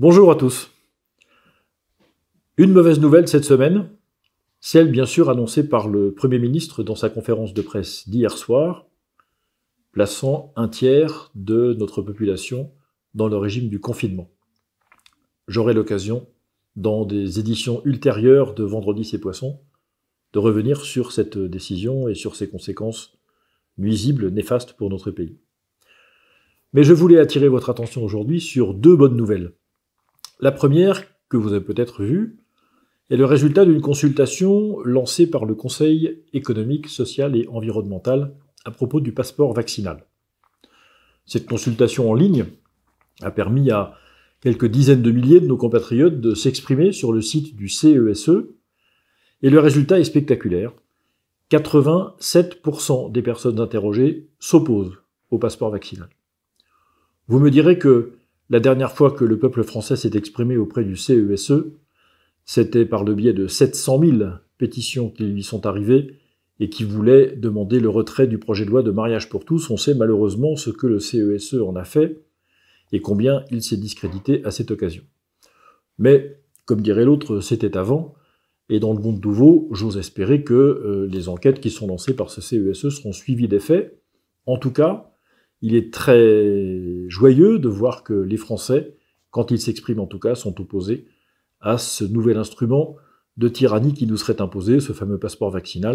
Bonjour à tous. Une mauvaise nouvelle cette semaine, celle bien sûr annoncée par le Premier ministre dans sa conférence de presse d'hier soir, plaçant un tiers de notre population dans le régime du confinement. J'aurai l'occasion, dans des éditions ultérieures de Vendredi c'est Poisson, de revenir sur cette décision et sur ses conséquences nuisibles, néfastes pour notre pays. Mais je voulais attirer votre attention aujourd'hui sur deux bonnes nouvelles. La première, que vous avez peut-être vue, est le résultat d'une consultation lancée par le Conseil économique, social et environnemental à propos du passeport vaccinal. Cette consultation en ligne a permis à quelques dizaines de milliers de nos compatriotes de s'exprimer sur le site du CESE, et le résultat est spectaculaire. 87% des personnes interrogées s'opposent au passeport vaccinal. Vous me direz que la dernière fois que le peuple français s'est exprimé auprès du CESE, c'était par le biais de 700 000 pétitions qui lui sont arrivées et qui voulaient demander le retrait du projet de loi de mariage pour tous. On sait malheureusement ce que le CESE en a fait et combien il s'est discrédité à cette occasion. Mais, comme dirait l'autre, c'était avant, et dans le monde nouveau, j'ose espérer que les enquêtes qui sont lancées par ce CESE seront suivies des faits. En tout cas, il est très joyeux de voir que les Français, quand ils s'expriment en tout cas, sont opposés à ce nouvel instrument de tyrannie qui nous serait imposé, ce fameux passeport vaccinal.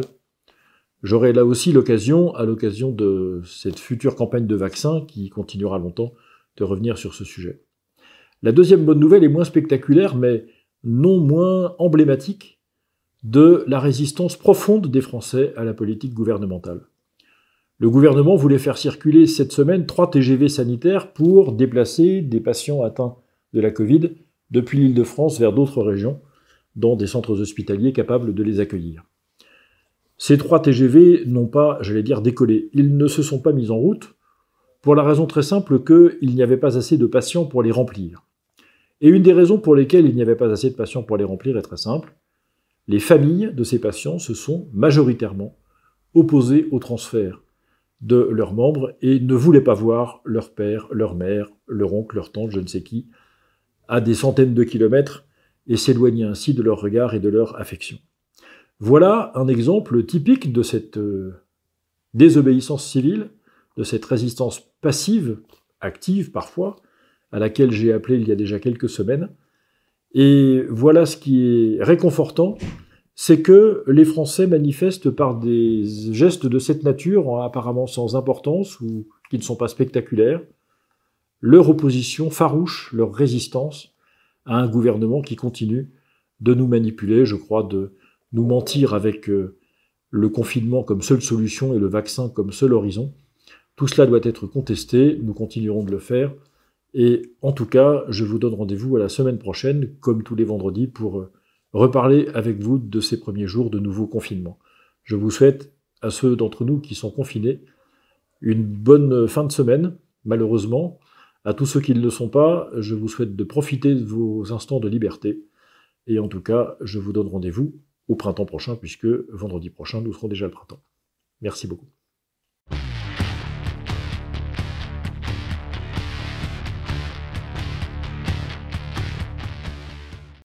J'aurai là aussi l'occasion, à l'occasion de cette future campagne de vaccins qui continuera longtemps, de revenir sur ce sujet. La deuxième bonne nouvelle est moins spectaculaire, mais non moins emblématique de la résistance profonde des Français à la politique gouvernementale. Le gouvernement voulait faire circuler cette semaine 3 TGV sanitaires pour déplacer des patients atteints de la Covid depuis l'Île-de-France vers d'autres régions, dans des centres hospitaliers capables de les accueillir. Ces 3 TGV n'ont pas, j'allais dire, décollé. Ils ne se sont pas mis en route pour la raison très simple qu'il n'y avait pas assez de patients pour les remplir. Et une des raisons pour lesquelles il n'y avait pas assez de patients pour les remplir est très simple. Les familles de ces patients se sont majoritairement opposées au transfert de leurs membres et ne voulaient pas voir leur père, leur mère, leur oncle, leur tante, je ne sais qui, à des centaines de kilomètres et s'éloigner ainsi de leur regard et de leur affection. Voilà un exemple typique de cette désobéissance civile, de cette résistance passive, active parfois, à laquelle j'ai appelé il y a déjà quelques semaines. Et voilà ce qui est réconfortant, c'est que les Français manifestent par des gestes de cette nature, apparemment sans importance ou qui ne sont pas spectaculaires, leur opposition farouche, leur résistance à un gouvernement qui continue de nous manipuler, je crois, de nous mentir avec le confinement comme seule solution et le vaccin comme seul horizon. Tout cela doit être contesté, nous continuerons de le faire. Et en tout cas, je vous donne rendez-vous à la semaine prochaine, comme tous les vendredis, pour reparler avec vous de ces premiers jours de nouveau confinement. Je vous souhaite, à ceux d'entre nous qui sont confinés, une bonne fin de semaine, malheureusement. À tous ceux qui ne le sont pas, je vous souhaite de profiter de vos instants de liberté. Et en tout cas, je vous donne rendez-vous au printemps prochain, puisque vendredi prochain, nous serons déjà le printemps. Merci beaucoup.